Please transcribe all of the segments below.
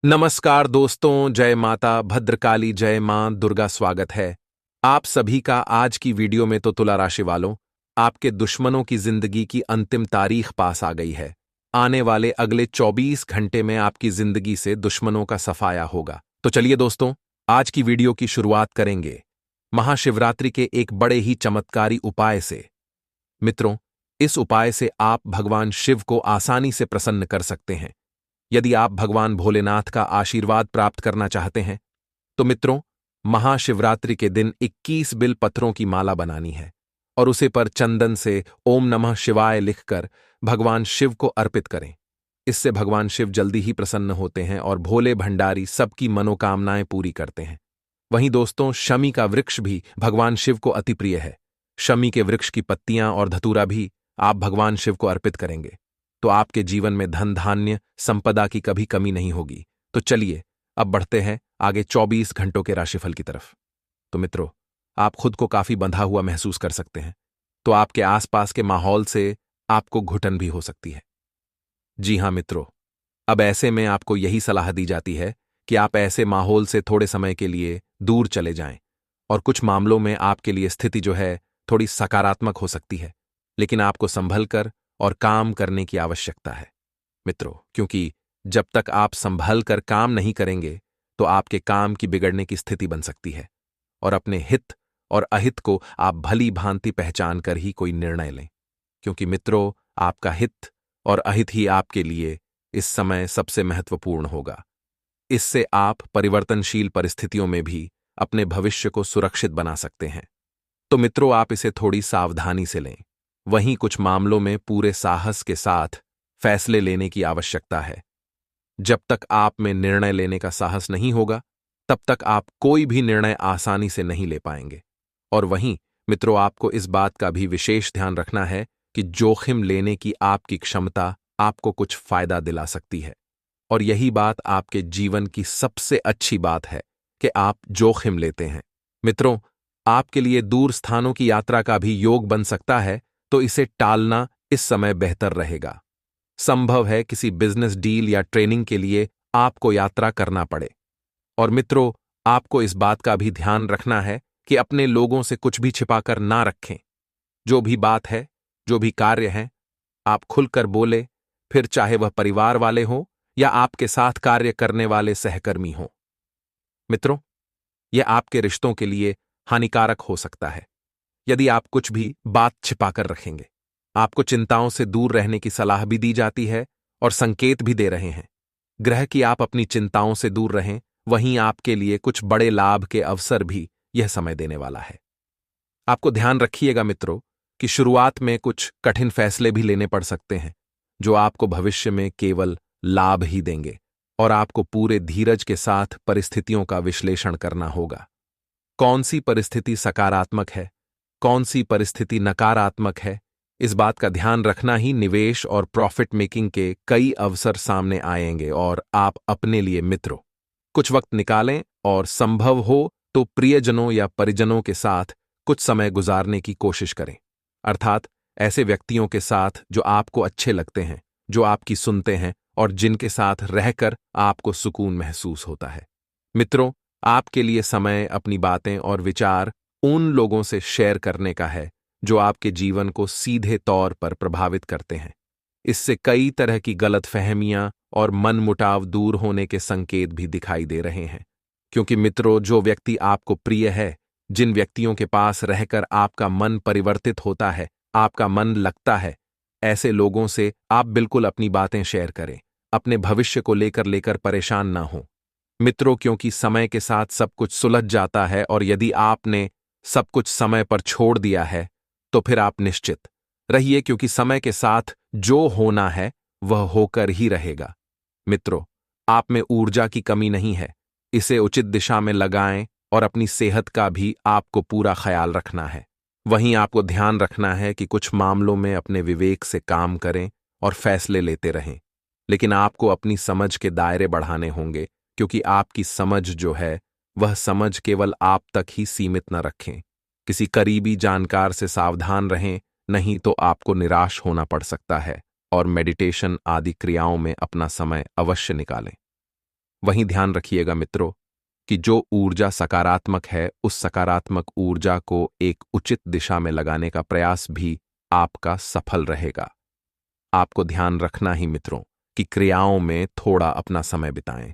नमस्कार दोस्तों, जय माता भद्रकाली, जय मां दुर्गा। स्वागत है आप सभी का आज की वीडियो में। तो तुला राशि वालों, आपके दुश्मनों की जिंदगी की अंतिम तारीख पास आ गई है। आने वाले अगले 24 घंटे में आपकी जिंदगी से दुश्मनों का सफाया होगा। तो चलिए दोस्तों, आज की वीडियो की शुरुआत करेंगे महाशिवरात्रि के एक बड़े ही चमत्कारी उपाय से। मित्रों, इस उपाय से आप भगवान शिव को आसानी से प्रसन्न कर सकते हैं। यदि आप भगवान भोलेनाथ का आशीर्वाद प्राप्त करना चाहते हैं तो मित्रों, महाशिवरात्रि के दिन 21 बिल पत्रों की माला बनानी है और उसे पर चंदन से ओम नमः शिवाय लिखकर भगवान शिव को अर्पित करें। इससे भगवान शिव जल्दी ही प्रसन्न होते हैं और भोले भंडारी सबकी मनोकामनाएं पूरी करते हैं। वहीं दोस्तों, शमी का वृक्ष भी भगवान शिव को अति प्रिय है। शमी के वृक्ष की पत्तियां और धतूरा भी आप भगवान शिव को अर्पित करेंगे तो आपके जीवन में धन धान्य संपदा की कभी कमी नहीं होगी। तो चलिए अब बढ़ते हैं आगे 24 घंटों के राशिफल की तरफ। तो मित्रों, आप खुद को काफी बंधा हुआ महसूस कर सकते हैं, तो आपके आसपास के माहौल से आपको घुटन भी हो सकती है। जी हां मित्रों, अब ऐसे में आपको यही सलाह दी जाती है कि आप ऐसे माहौल से थोड़े समय के लिए दूर चले जाएं। और कुछ मामलों में आपके लिए स्थिति जो है थोड़ी सकारात्मक हो सकती है, लेकिन आपको संभल कर और काम करने की आवश्यकता है मित्रों, क्योंकि जब तक आप संभल कर काम नहीं करेंगे तो आपके काम की बिगड़ने की स्थिति बन सकती है। और अपने हित और अहित को आप भली भांति पहचान कर ही कोई निर्णय लें, क्योंकि मित्रों, आपका हित और अहित ही आपके लिए इस समय सबसे महत्वपूर्ण होगा। इससे आप परिवर्तनशील परिस्थितियों में भी अपने भविष्य को सुरक्षित बना सकते हैं। तो मित्रों, आप इसे थोड़ी सावधानी से लें। वहीं कुछ मामलों में पूरे साहस के साथ फैसले लेने की आवश्यकता है। जब तक आप में निर्णय लेने का साहस नहीं होगा, तब तक आप कोई भी निर्णय आसानी से नहीं ले पाएंगे। और वहीं मित्रों, आपको इस बात का भी विशेष ध्यान रखना है कि जोखिम लेने की आपकी क्षमता आपको कुछ फायदा दिला सकती है। और यही बात आपके जीवन की सबसे अच्छी बात है कि आप जोखिम लेते हैं। मित्रों, आपके लिए दूर स्थानों की यात्रा का भी योग बन सकता है, तो इसे टालना इस समय बेहतर रहेगा। संभव है किसी बिजनेस डील या ट्रेनिंग के लिए आपको यात्रा करना पड़े। और मित्रों, आपको इस बात का भी ध्यान रखना है कि अपने लोगों से कुछ भी छिपाकर ना रखें। जो भी बात है, जो भी कार्य है, आप खुलकर बोले, फिर चाहे वह परिवार वाले हों या आपके साथ कार्य करने वाले सहकर्मी हों। मित्रों, यह आपके रिश्तों के लिए हानिकारक हो सकता है यदि आप कुछ भी बात छिपाकर रखेंगे। आपको चिंताओं से दूर रहने की सलाह भी दी जाती है और संकेत भी दे रहे हैं ग्रह कि आप अपनी चिंताओं से दूर रहें। वहीं आपके लिए कुछ बड़े लाभ के अवसर भी यह समय देने वाला है। आपको ध्यान रखिएगा मित्रों कि शुरुआत में कुछ कठिन फैसले भी लेने पड़ सकते हैं, जो आपको भविष्य में केवल लाभ ही देंगे। और आपको पूरे धीरज के साथ परिस्थितियों का विश्लेषण करना होगा। कौन सी परिस्थिति सकारात्मक है, कौन सी परिस्थिति नकारात्मक है, इस बात का ध्यान रखना ही निवेश और प्रॉफिट मेकिंग के कई अवसर सामने आएंगे। और आप अपने लिए मित्रों कुछ वक्त निकालें और संभव हो तो प्रियजनों या परिजनों के साथ कुछ समय गुजारने की कोशिश करें। अर्थात ऐसे व्यक्तियों के साथ जो आपको अच्छे लगते हैं, जो आपकी सुनते हैं और जिनके साथ रहकर आपको सुकून महसूस होता है। मित्रों, आपके लिए समय अपनी बातें और विचार उन लोगों से शेयर करने का है जो आपके जीवन को सीधे तौर पर प्रभावित करते हैं। इससे कई तरह की गलतफहमियां और मनमुटाव दूर होने के संकेत भी दिखाई दे रहे हैं। क्योंकि मित्रों, जो व्यक्ति आपको प्रिय है, जिन व्यक्तियों के पास रहकर आपका मन परिवर्तित होता है, आपका मन लगता है, ऐसे लोगों से आप बिल्कुल अपनी बातें शेयर करें। अपने भविष्य को लेकर परेशान ना हो मित्रों, क्योंकि समय के साथ सब कुछ सुलझ जाता है। और यदि आपने सब कुछ समय पर छोड़ दिया है तो फिर आप निश्चित रहिए, क्योंकि समय के साथ जो होना है वह होकर ही रहेगा। मित्रों, आप में ऊर्जा की कमी नहीं है, इसे उचित दिशा में लगाएं और अपनी सेहत का भी आपको पूरा ख्याल रखना है। वहीं आपको ध्यान रखना है कि कुछ मामलों में अपने विवेक से काम करें और फैसले लेते रहें, लेकिन आपको अपनी समझ के दायरे बढ़ाने होंगे, क्योंकि आपकी समझ जो है वह समझ केवल आप तक ही सीमित न रखें। किसी करीबी जानकार से सावधान रहें, नहीं तो आपको निराश होना पड़ सकता है। और मेडिटेशन आदि क्रियाओं में अपना समय अवश्य निकालें। वहीं ध्यान रखिएगा मित्रों कि जो ऊर्जा सकारात्मक है, उस सकारात्मक ऊर्जा को एक उचित दिशा में लगाने का प्रयास भी आपका सफल रहेगा। आपको ध्यान रखना ही मित्रों कि क्रियाओं में थोड़ा अपना समय बिताएं।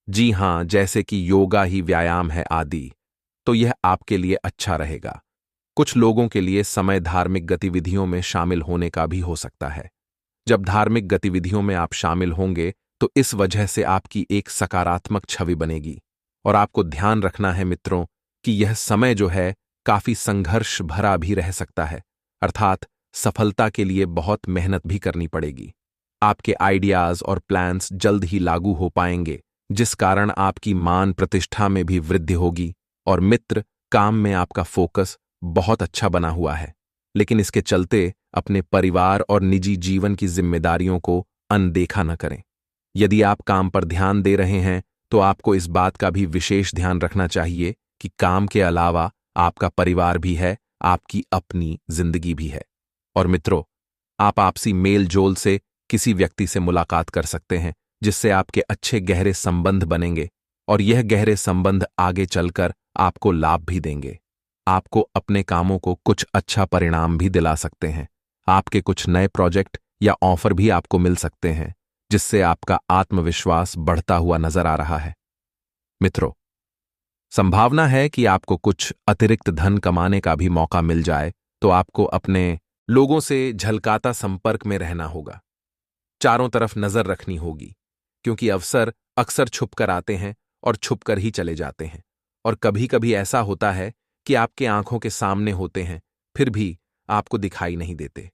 जी हां, जैसे कि योगा ही व्यायाम है आदि, तो यह आपके लिए अच्छा रहेगा। कुछ लोगों के लिए समय धार्मिक गतिविधियों में शामिल होने का भी हो सकता है। जब धार्मिक गतिविधियों में आप शामिल होंगे तो इस वजह से आपकी एक सकारात्मक छवि बनेगी। और आपको ध्यान रखना है मित्रों कि यह समय जो है काफी संघर्ष भरा भी रह सकता है, अर्थात सफलता के लिए बहुत मेहनत भी करनी पड़ेगी। आपके आइडियाज और प्लान्स जल्द ही लागू हो पाएंगे, जिस कारण आपकी मान प्रतिष्ठा में भी वृद्धि होगी। और मित्र, काम में आपका फोकस बहुत अच्छा बना हुआ है, लेकिन इसके चलते अपने परिवार और निजी जीवन की जिम्मेदारियों को अनदेखा न करें। यदि आप काम पर ध्यान दे रहे हैं तो आपको इस बात का भी विशेष ध्यान रखना चाहिए कि काम के अलावा आपका परिवार भी है, आपकी अपनी जिंदगी भी है। और मित्रों, आप आपसी मेल जोल से किसी व्यक्ति से मुलाकात कर सकते हैं, जिससे आपके अच्छे गहरे संबंध बनेंगे और यह गहरे संबंध आगे चलकर आपको लाभ भी देंगे। आपको अपने कामों को कुछ अच्छा परिणाम भी दिला सकते हैं। आपके कुछ नए प्रोजेक्ट या ऑफर भी आपको मिल सकते हैं, जिससे आपका आत्मविश्वास बढ़ता हुआ नजर आ रहा है। मित्रों, संभावना है कि आपको कुछ अतिरिक्त धन कमाने का भी मौका मिल जाए, तो आपको अपने लोगों से झलकाता संपर्क में रहना होगा। चारों तरफ नजर रखनी होगी, क्योंकि अवसर अक्सर छुप कर आते हैं और छुप कर ही चले जाते हैं। और कभी कभी ऐसा होता है कि आपके आंखों के सामने होते हैं, फिर भी आपको दिखाई नहीं देते।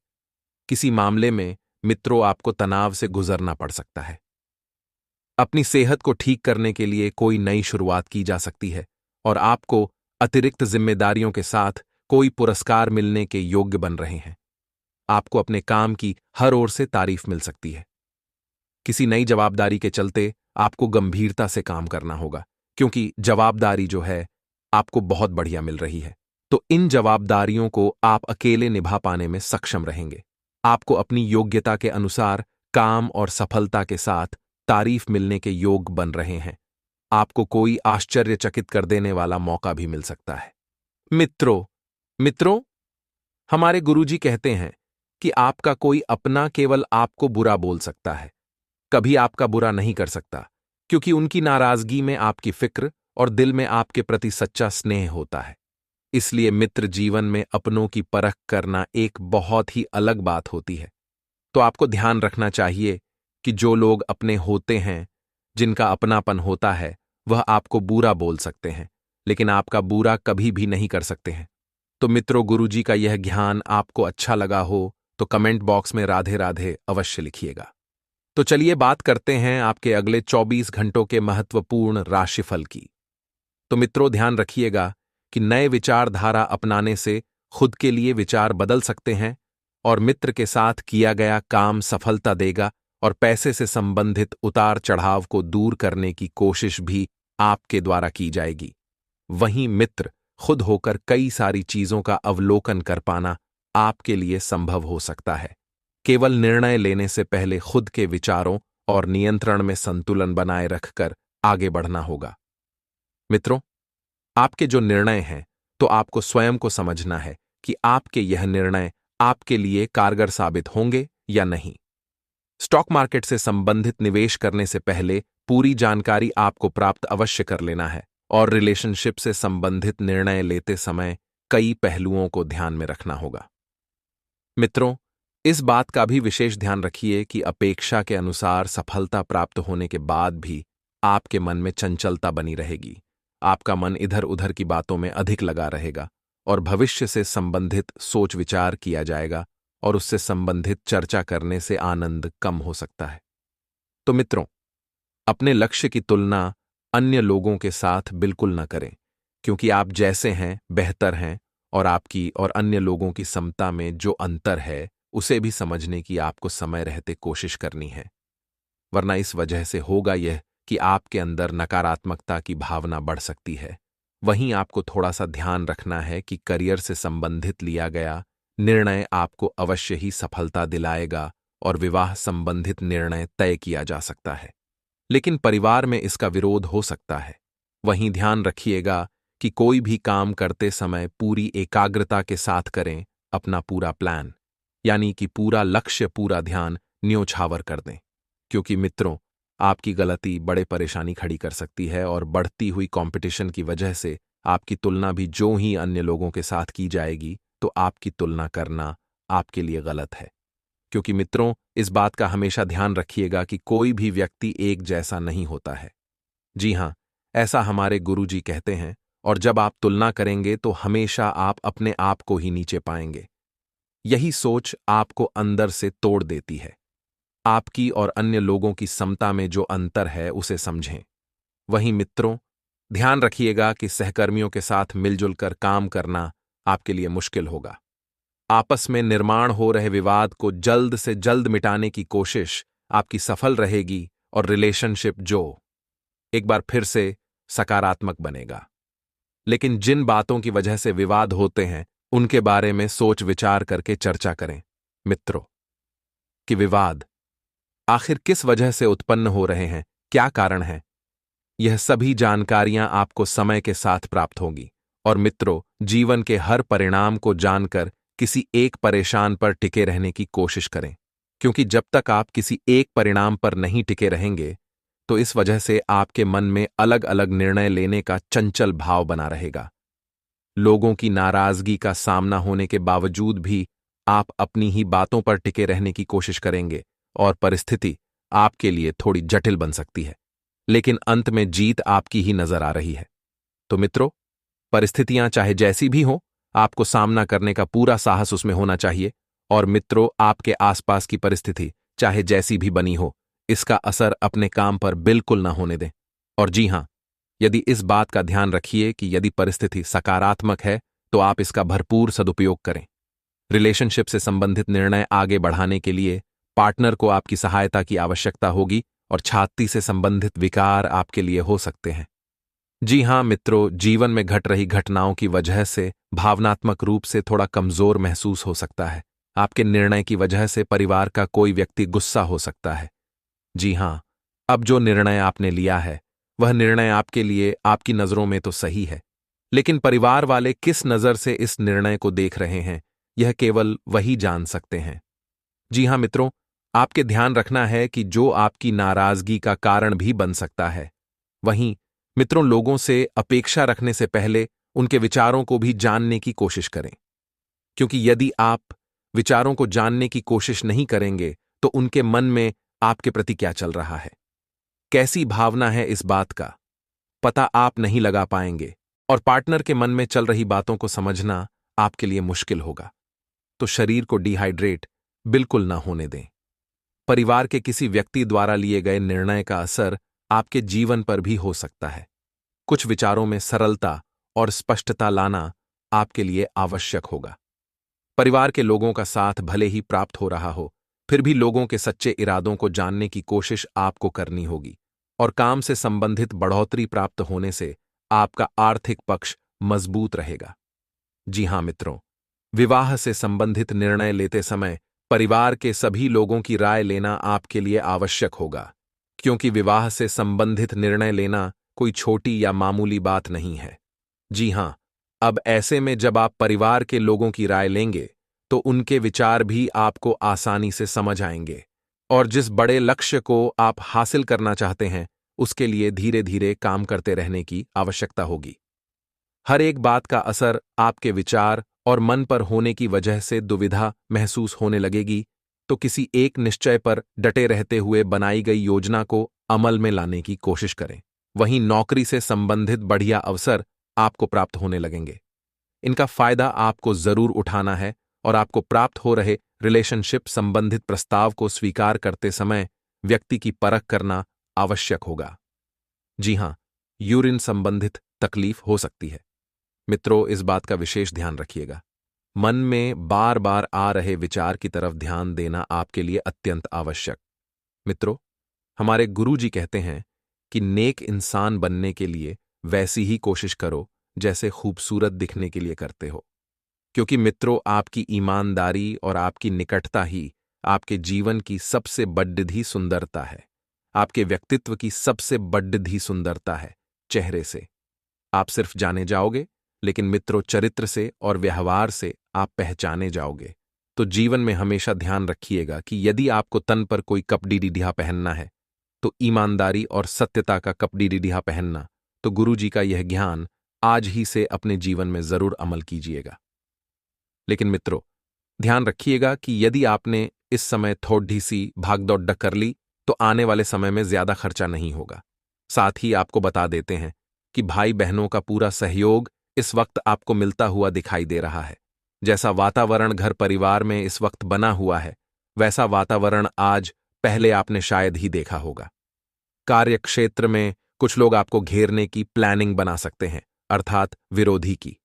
किसी मामले में मित्रों, आपको तनाव से गुजरना पड़ सकता है। अपनी सेहत को ठीक करने के लिए कोई नई शुरुआत की जा सकती है और आपको अतिरिक्त जिम्मेदारियों के साथ कोई पुरस्कार मिलने के योग्य बन रहे हैं। आपको अपने काम की हर ओर से तारीफ मिल सकती है। किसी नई जवाबदारी के चलते आपको गंभीरता से काम करना होगा, क्योंकि जवाबदारी जो है आपको बहुत बढ़िया मिल रही है। तो इन जवाबदारियों को आप अकेले निभा पाने में सक्षम रहेंगे। आपको अपनी योग्यता के अनुसार काम और सफलता के साथ तारीफ मिलने के योग बन रहे हैं। आपको कोई आश्चर्यचकित कर देने वाला मौका भी मिल सकता है। मित्रों मित्रों हमारे गुरुजी कहते हैं कि आपका कोई अपना केवल आपको बुरा बोल सकता है, कभी आपका बुरा नहीं कर सकता, क्योंकि उनकी नाराजगी में आपकी फिक्र और दिल में आपके प्रति सच्चा स्नेह होता है। इसलिए मित्र जीवन में अपनों की परख करना एक बहुत ही अलग बात होती है। तो आपको ध्यान रखना चाहिए कि जो लोग अपने होते हैं, जिनका अपनापन होता है, वह आपको बुरा बोल सकते हैं, लेकिन आपका बुरा कभी भी नहीं कर सकते हैं। तो मित्रों, गुरुजी का यह ज्ञान आपको अच्छा लगा हो तो कमेंट बॉक्स में राधे राधे अवश्य लिखिएगा। तो चलिए बात करते हैं आपके अगले 24 घंटों के महत्वपूर्ण राशिफल की। तो मित्रों, ध्यान रखिएगा कि नए विचारधारा अपनाने से खुद के लिए विचार बदल सकते हैं और मित्र के साथ किया गया काम सफलता देगा और पैसे से संबंधित उतार चढ़ाव को दूर करने की कोशिश भी आपके द्वारा की जाएगी। वहीं मित्र खुद होकर कई सारी चीजों का अवलोकन कर पाना आपके लिए संभव हो सकता है। केवल निर्णय लेने से पहले खुद के विचारों और नियंत्रण में संतुलन बनाए रखकर आगे बढ़ना होगा। मित्रों, आपके जो निर्णय हैं, तो आपको स्वयं को समझना है कि आपके यह निर्णय आपके लिए कारगर साबित होंगे या नहीं। स्टॉक मार्केट से संबंधित निवेश करने से पहले पूरी जानकारी आपको प्राप्त अवश्य कर लेना है और रिलेशनशिप से संबंधित निर्णय लेते समय कई पहलुओं को ध्यान में रखना होगा। मित्रों, इस बात का भी विशेष ध्यान रखिए कि अपेक्षा के अनुसार सफलता प्राप्त होने के बाद भी आपके मन में चंचलता बनी रहेगी। आपका मन इधर उधर की बातों में अधिक लगा रहेगा और भविष्य से संबंधित सोच विचार किया जाएगा और उससे संबंधित चर्चा करने से आनंद कम हो सकता है। तो मित्रों, अपने लक्ष्य की तुलना अन्य लोगों के साथ बिल्कुल न करें, क्योंकि आप जैसे हैं बेहतर हैं और आपकी और अन्य लोगों की समता में जो अंतर है उसे भी समझने की आपको समय रहते कोशिश करनी है। वरना इस वजह से होगा यह कि आपके अंदर नकारात्मकता की भावना बढ़ सकती है। वहीं आपको थोड़ा सा ध्यान रखना है कि करियर से संबंधित लिया गया निर्णय आपको अवश्य ही सफलता दिलाएगा और विवाह संबंधित निर्णय तय किया जा सकता है। लेकिन परिवार में इसका विरोध हो सकता है। वहीं ध्यान रखिएगा कि कोई भी काम करते समय पूरी एकाग्रता के साथ करें, अपना पूरा प्लान यानी कि पूरा लक्ष्य, पूरा ध्यान न्योछावर कर दें। क्योंकि मित्रों, आपकी गलती बड़े परेशानी खड़ी कर सकती है और बढ़ती हुई कंपटीशन की वजह से आपकी तुलना भी जो ही अन्य लोगों के साथ की जाएगी, तो आपकी तुलना करना आपके लिए गलत है। क्योंकि मित्रों, इस बात का हमेशा ध्यान रखिएगा कि कोई भी व्यक्ति एक जैसा नहीं होता है। जी हां, ऐसा हमारे गुरुजी कहते हैं, और जब आप तुलना करेंगे तो हमेशा आप अपने आप को ही नीचे पाएंगे। यही सोच आपको अंदर से तोड़ देती है। आपकी और अन्य लोगों की समता में जो अंतर है उसे समझें। वहीं मित्रों, ध्यान रखिएगा कि सहकर्मियों के साथ मिलजुल कर काम करना आपके लिए मुश्किल होगा। आपस में निर्माण हो रहे विवाद को जल्द से जल्द मिटाने की कोशिश आपकी सफल रहेगी और रिलेशनशिप जो एक बार फिर से सकारात्मक बनेगा। लेकिन जिन बातों की वजह से विवाद होते हैं, उनके बारे में सोच विचार करके चर्चा करें। मित्रों, कि विवाद आखिर किस वजह से उत्पन्न हो रहे हैं, क्या कारण है, यह सभी जानकारियां आपको समय के साथ प्राप्त होंगी। और मित्रों, जीवन के हर परिणाम को जानकर किसी एक परेशान पर टिके रहने की कोशिश करें, क्योंकि जब तक आप किसी एक परिणाम पर नहीं टिके रहेंगे, तो इस वजह से आपके मन में अलग अलग निर्णय लेने का चंचल भाव बना रहेगा। लोगों की नाराजगी का सामना होने के बावजूद भी आप अपनी ही बातों पर टिके रहने की कोशिश करेंगे और परिस्थिति आपके लिए थोड़ी जटिल बन सकती है, लेकिन अंत में जीत आपकी ही नजर आ रही है। तो मित्रों, परिस्थितियां चाहे जैसी भी हों, आपको सामना करने का पूरा साहस उसमें होना चाहिए। और मित्रों, आपके आसपास की परिस्थिति चाहे जैसी भी बनी हो, इसका असर अपने काम पर बिल्कुल ना होने दें। और जी हां, यदि इस बात का ध्यान रखिए कि यदि परिस्थिति सकारात्मक है तो आप इसका भरपूर सदुपयोग करें। रिलेशनशिप से संबंधित निर्णय आगे बढ़ाने के लिए पार्टनर को आपकी सहायता की आवश्यकता होगी और छाती से संबंधित विकार आपके लिए हो सकते हैं। जी हां मित्रों, जीवन में घट रही घटनाओं की वजह से भावनात्मक रूप से थोड़ा कमजोर महसूस हो सकता है। आपके निर्णय की वजह से परिवार का कोई व्यक्ति गुस्सा हो सकता है। जी हां, अब जो निर्णय आपने लिया है, वह निर्णय आपके लिए आपकी नजरों में तो सही है, लेकिन परिवार वाले किस नजर से इस निर्णय को देख रहे हैं, यह केवल वही जान सकते हैं। जी हां मित्रों, आपके ध्यान रखना है कि जो आपकी नाराजगी का कारण भी बन सकता है। वहीं मित्रों, लोगों से अपेक्षा रखने से पहले उनके विचारों को भी जानने की कोशिश करें, क्योंकि यदि आप विचारों को जानने की कोशिश नहीं करेंगे तो उनके मन में आपके प्रति क्या चल रहा है, कैसी भावना है, इस बात का पता आप नहीं लगा पाएंगे और पार्टनर के मन में चल रही बातों को समझना आपके लिए मुश्किल होगा। तो शरीर को डिहाइड्रेट बिल्कुल ना होने दें। परिवार के किसी व्यक्ति द्वारा लिए गए निर्णय का असर आपके जीवन पर भी हो सकता है। कुछ विचारों में सरलता और स्पष्टता लाना आपके लिए आवश्यक होगा। परिवार के लोगों का साथ भले ही प्राप्त हो रहा हो, फिर भी लोगों के सच्चे इरादों को जानने की कोशिश आपको करनी होगी। और काम से संबंधित बढ़ोतरी प्राप्त होने से आपका आर्थिक पक्ष मजबूत रहेगा। जी हां मित्रों, विवाह से संबंधित निर्णय लेते समय परिवार के सभी लोगों की राय लेना आपके लिए आवश्यक होगा, क्योंकि विवाह से संबंधित निर्णय लेना कोई छोटी या मामूली बात नहीं है। जी हां, अब ऐसे में जब आप परिवार के लोगों की राय लेंगे तो उनके विचार भी आपको आसानी से समझ आएंगे और जिस बड़े लक्ष्य को आप हासिल करना चाहते हैं, उसके लिए धीरे धीरे काम करते रहने की आवश्यकता होगी। हर एक बात का असर आपके विचार और मन पर होने की वजह से दुविधा महसूस होने लगेगी, तो किसी एक निश्चय पर डटे रहते हुए बनाई गई योजना को अमल में लाने की कोशिश करें। वहीं नौकरी से संबंधित बढ़िया अवसर आपको प्राप्त होने लगेंगे। इनका फायदा आपको जरूर उठाना है और आपको प्राप्त हो रहे रिलेशनशिप संबंधित प्रस्ताव को स्वीकार करते समय व्यक्ति की परख करना आवश्यक होगा। जी हां, यूरिन संबंधित तकलीफ हो सकती है। मित्रों, इस बात का विशेष ध्यान रखिएगा। मन में बार बार आ रहे विचार की तरफ ध्यान देना आपके लिए अत्यंत आवश्यक। मित्रों, हमारे गुरुजी कहते हैं कि नेक इंसान बनने के लिए वैसी ही कोशिश करो जैसे खूबसूरत दिखने के लिए करते हो, क्योंकि मित्रों, आपकी ईमानदारी और आपकी निकटता ही आपके जीवन की सबसे बड़ी सुंदरता है। आपके व्यक्तित्व की सबसे बड़ी सुंदरता है चेहरे से। आप सिर्फ जाने जाओगे, लेकिन मित्रों चरित्र से और व्यवहार से आप पहचाने जाओगे। तो जीवन में हमेशा ध्यान रखिएगा कि यदि आपको तन पर कोई कपड़ी डीढ़ा पहनना है, तो ईमानदारी और सत्यता का कपड़ी डीढ़ा पहनना। तो गुरु जी का यह ज्ञान आज ही से अपने जीवन में जरूर अमल कीजिएगा। लेकिन मित्रों, ध्यान रखिएगा कि यदि आपने इस समय थोड़ी सी भागदौड़ कर ली, तो आने वाले समय में ज्यादा खर्चा नहीं होगा। साथ ही आपको बता देते हैं कि भाई बहनों का पूरा सहयोग इस वक्त आपको मिलता हुआ दिखाई दे रहा है। जैसा वातावरण घर परिवार में इस वक्त बना हुआ है, वैसा वातावरण आज पहले आपने शायद ही देखा होगा। कार्य क्षेत्र में कुछ लोग आपको घेरने की प्लानिंग बना सकते हैं, अर्थात विरोधी की।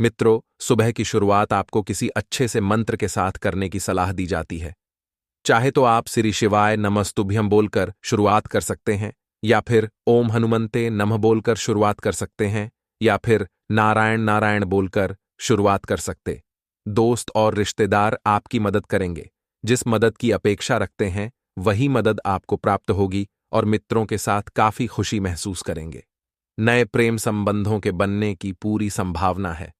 मित्रों, सुबह की शुरुआत आपको किसी अच्छे से मंत्र के साथ करने की सलाह दी जाती है। चाहे तो आप श्री शिवाय नमस्तुभ्यम बोलकर शुरुआत कर सकते हैं, या फिर ओम हनुमंते नमः बोलकर शुरुआत कर सकते हैं, या फिर नारायण नारायण बोलकर शुरुआत कर सकते। दोस्त और रिश्तेदार आपकी मदद करेंगे। जिस मदद की अपेक्षा रखते हैं, वही मदद आपको प्राप्त होगी और मित्रों के साथ काफी खुशी महसूस करेंगे। नए प्रेम संबंधों के बनने की पूरी संभावना है।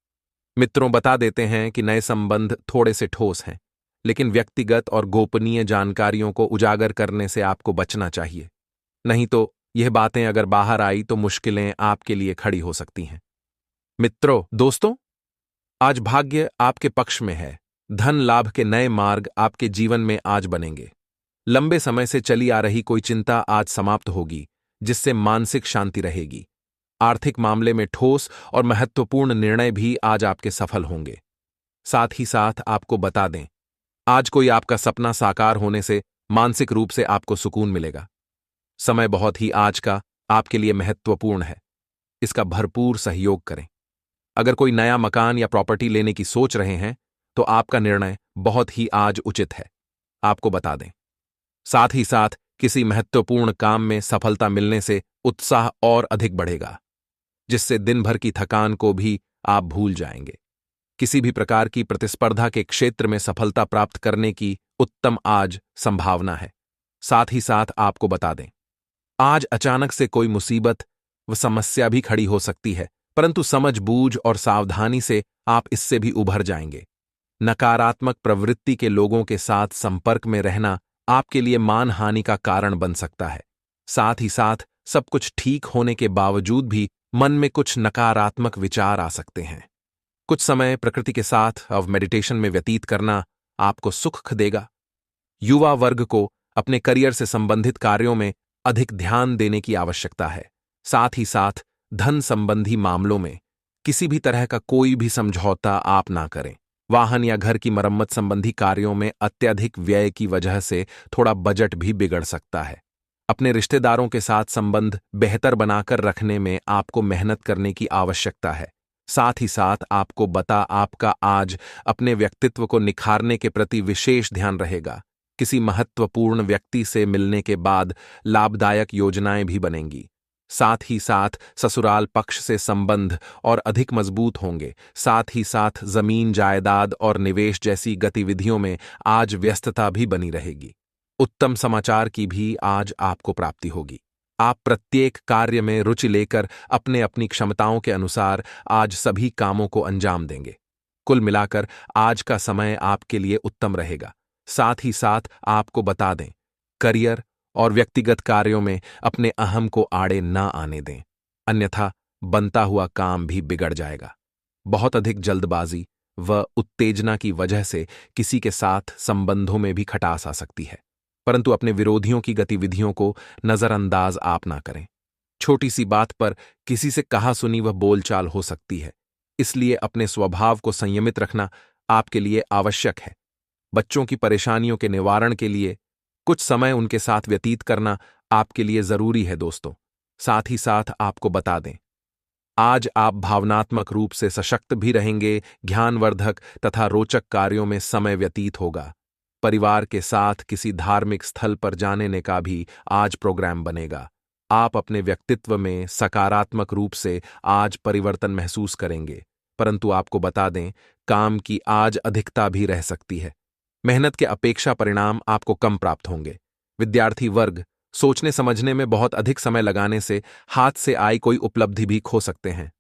मित्रों बता देते हैं कि नए संबंध थोड़े से ठोस हैं, लेकिन व्यक्तिगत और गोपनीय जानकारियों को उजागर करने से आपको बचना चाहिए। नहीं तो यह बातें अगर बाहर आई तो मुश्किलें आपके लिए खड़ी हो सकती हैं। मित्रों, दोस्तों, आज भाग्य आपके पक्ष में है। धन लाभ के नए मार्ग आपके जीवन में आज बनेंगे। लंबे समय से चली आ रही कोई चिंता आज समाप्त होगी, जिससे मानसिक शांति रहेगी। आर्थिक मामले में ठोस और महत्वपूर्ण निर्णय भी आज आपके सफल होंगे। साथ ही साथ आपको बता दें, आज कोई आपका सपना साकार होने से मानसिक रूप से आपको सुकून मिलेगा। समय बहुत ही आज का आपके लिए महत्वपूर्ण है। इसका भरपूर सहयोग करें। अगर कोई नया मकान या प्रॉपर्टी लेने की सोच रहे हैं, तो आपका निर्णय बहुत ही आज उचित है। आपको बता दें, साथ ही साथ किसी महत्वपूर्ण काम में सफलता मिलने से उत्साह और अधिक बढ़ेगा, जिससे दिन भर की थकान को भी आप भूल जाएंगे। किसी भी प्रकार की प्रतिस्पर्धा के क्षेत्र में सफलता प्राप्त करने की उत्तम आज संभावना है। साथ ही साथ आपको बता दें, आज अचानक से कोई मुसीबत व समस्या भी खड़ी हो सकती है, परंतु समझबूझ और सावधानी से आप इससे भी उभर जाएंगे। नकारात्मक प्रवृत्ति के लोगों के साथ संपर्क में रहना आपके लिए मानहानि का कारण बन सकता है। साथ ही साथ सब कुछ ठीक होने के बावजूद भी मन में कुछ नकारात्मक विचार आ सकते हैं। कुछ समय प्रकृति के साथ मेडिटेशन में व्यतीत करना आपको सुख देगा। युवा वर्ग को अपने करियर से संबंधित कार्यों में अधिक ध्यान देने की आवश्यकता है। साथ ही साथ धन संबंधी मामलों में किसी भी तरह का कोई भी समझौता आप ना करें। वाहन या घर की मरम्मत संबंधी कार्यों में अत्यधिक व्यय की वजह से थोड़ा बजट भी बिगड़ सकता है। अपने रिश्तेदारों के साथ संबंध बेहतर बनाकर रखने में आपको मेहनत करने की आवश्यकता है। साथ ही साथ आपको आपका आज अपने व्यक्तित्व को निखारने के प्रति विशेष ध्यान रहेगा। किसी महत्वपूर्ण व्यक्ति से मिलने के बाद लाभदायक योजनाएं भी बनेंगी। साथ ही साथ ससुराल पक्ष से संबंध और अधिक मजबूत होंगे। साथ ही साथ जमीन जायदाद और निवेश जैसी गतिविधियों में आज व्यस्तता भी बनी रहेगी। उत्तम समाचार की भी आज आपको प्राप्ति होगी। आप प्रत्येक कार्य में रुचि लेकर अपने अपनी क्षमताओं के अनुसार आज सभी कामों को अंजाम देंगे। कुल मिलाकर आज का समय आपके लिए उत्तम रहेगा। साथ ही साथ आपको बता दें, करियर और व्यक्तिगत कार्यों में अपने अहम को आड़े ना आने दें, अन्यथा बनता हुआ काम भी बिगड़ जाएगा। बहुत अधिक जल्दबाजी व उत्तेजना की वजह से किसी के साथ संबंधों में भी खटास आ सकती है, परंतु अपने विरोधियों की गतिविधियों को नजरअंदाज आप ना करें। छोटी सी बात पर किसी से कहा सुनी वह बोलचाल हो सकती है, इसलिए अपने स्वभाव को संयमित रखना आपके लिए आवश्यक है। बच्चों की परेशानियों के निवारण के लिए कुछ समय उनके साथ व्यतीत करना आपके लिए जरूरी है दोस्तों। साथ ही साथ आपको बता दें, आज आप भावनात्मक रूप से सशक्त भी रहेंगे। ज्ञानवर्धक तथा रोचक कार्यों में समय व्यतीत होगा। परिवार के साथ किसी धार्मिक स्थल पर जाने का भी आज प्रोग्राम बनेगा। आप अपने व्यक्तित्व में सकारात्मक रूप से आज परिवर्तन महसूस करेंगे, परंतु आपको बता दें, काम की आज अधिकता भी रह सकती है। मेहनत के अपेक्षा परिणाम आपको कम प्राप्त होंगे। विद्यार्थी वर्ग सोचने समझने में बहुत अधिक समय लगाने से हाथ से आई कोई उपलब्धि भी खो सकते हैं।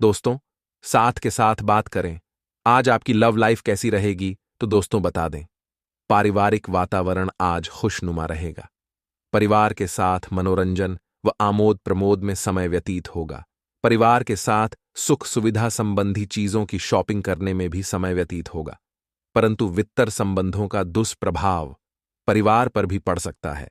दोस्तों, साथ के साथ बात करें। आज आपकी लव लाइफ कैसी रहेगी, तो दोस्तों बता दें। पारिवारिक वातावरण आज खुशनुमा रहेगा। परिवार के साथ मनोरंजन व आमोद प्रमोद में समय व्यतीत होगा। परिवार के साथ सुख सुविधा संबंधी चीजों की शॉपिंग करने में भी समय व्यतीत होगा। परंतु वित्तर संबंधों का दुष्प्रभाव परिवार पर भी पड़ सकता है।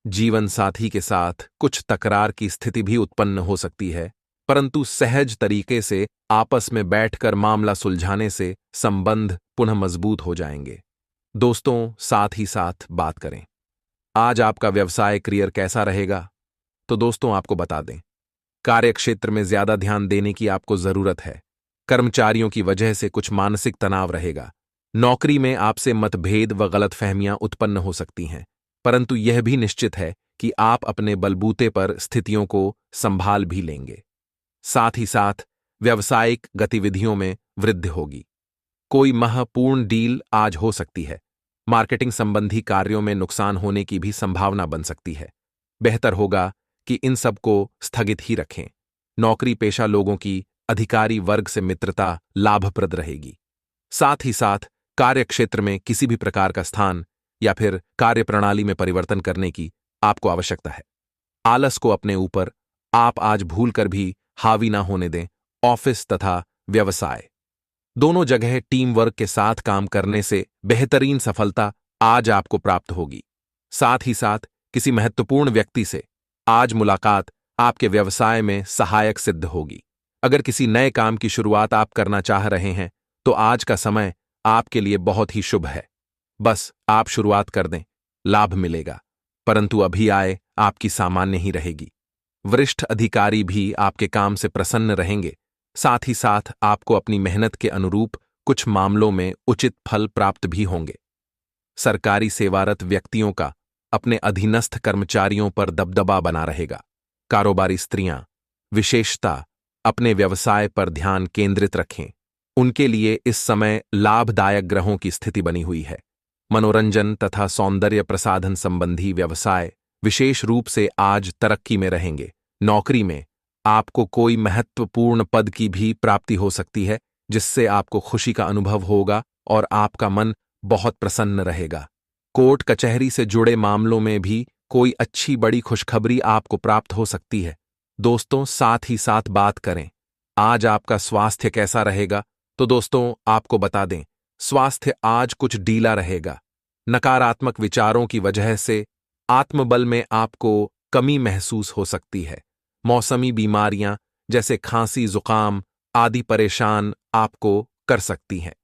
जीवन साथी के साथ कुछ तकरार की स्थिति भी उत्पन्न हो सकती है, परंतु सहज तरीके से आपस में बैठकर मामला सुलझाने से संबंध पुनः मजबूत हो जाएंगे। दोस्तों, साथ ही साथ बात करें। आज आपका व्यवसाय करियर कैसा रहेगा, तो दोस्तों आपको बता दें। कार्यक्षेत्र में ज्यादा ध्यान देने की आपको जरूरत है। कर्मचारियों की वजह से कुछ मानसिक तनाव रहेगा। नौकरी में आपसे मतभेद व गलतफहमियां उत्पन्न हो सकती हैं, परंतु यह भी निश्चित है कि आप अपने बलबूते पर स्थितियों को संभाल भी लेंगे। साथ ही साथ व्यावसायिक गतिविधियों में वृद्धि होगी। कोई महत्वपूर्ण डील आज हो सकती है। मार्केटिंग संबंधी कार्यों में नुकसान होने की भी संभावना बन सकती है। बेहतर होगा कि इन सब को स्थगित ही रखें। नौकरी पेशा लोगों की अधिकारी वर्ग से मित्रता लाभप्रद रहेगी। साथ ही साथ कार्यक्षेत्र में किसी भी प्रकार का स्थान या फिर कार्यप्रणाली में परिवर्तन करने की आपको आवश्यकता है। आलस को अपने ऊपर आप आज भूलकर भी हावी ना होने दें। ऑफिस तथा व्यवसाय दोनों जगह टीम वर्क के साथ काम करने से बेहतरीन सफलता आज आपको प्राप्त होगी। साथ ही साथ किसी महत्वपूर्ण व्यक्ति से आज मुलाकात आपके व्यवसाय में सहायक सिद्ध होगी। अगर किसी नए काम की शुरुआत आप करना चाह रहे हैं तो आज का समय आपके लिए बहुत ही शुभ है। बस आप शुरुआत कर दें, लाभ मिलेगा। परंतु अभी आय आपकी सामान्य ही रहेगी। वरिष्ठ अधिकारी भी आपके काम से प्रसन्न रहेंगे। साथ ही साथ आपको अपनी मेहनत के अनुरूप कुछ मामलों में उचित फल प्राप्त भी होंगे। सरकारी सेवारत व्यक्तियों का अपने अधीनस्थ कर्मचारियों पर दबदबा बना रहेगा। कारोबारी स्त्रियां विशेषता अपने व्यवसाय पर ध्यान केंद्रित रखें। उनके लिए इस समय लाभदायक ग्रहों की स्थिति बनी हुई है। मनोरंजन तथा सौंदर्य प्रसाधन संबंधी व्यवसाय विशेष रूप से आज तरक्की में रहेंगे। नौकरी में आपको कोई महत्वपूर्ण पद की भी प्राप्ति हो सकती है, जिससे आपको खुशी का अनुभव होगा और आपका मन बहुत प्रसन्न रहेगा। कोर्ट कचहरी से जुड़े मामलों में भी कोई अच्छी बड़ी खुशखबरी आपको प्राप्त हो सकती है। दोस्तों, साथ ही साथ बात करें। आज आपका स्वास्थ्य कैसा रहेगा, तो दोस्तों आपको बता दें। स्वास्थ्य आज कुछ ढीला रहेगा। नकारात्मक विचारों की वजह से आत्मबल में आपको कमी महसूस हो सकती है। मौसमी बीमारियां जैसे खांसी, जुकाम आदि परेशान आपको कर सकती हैं।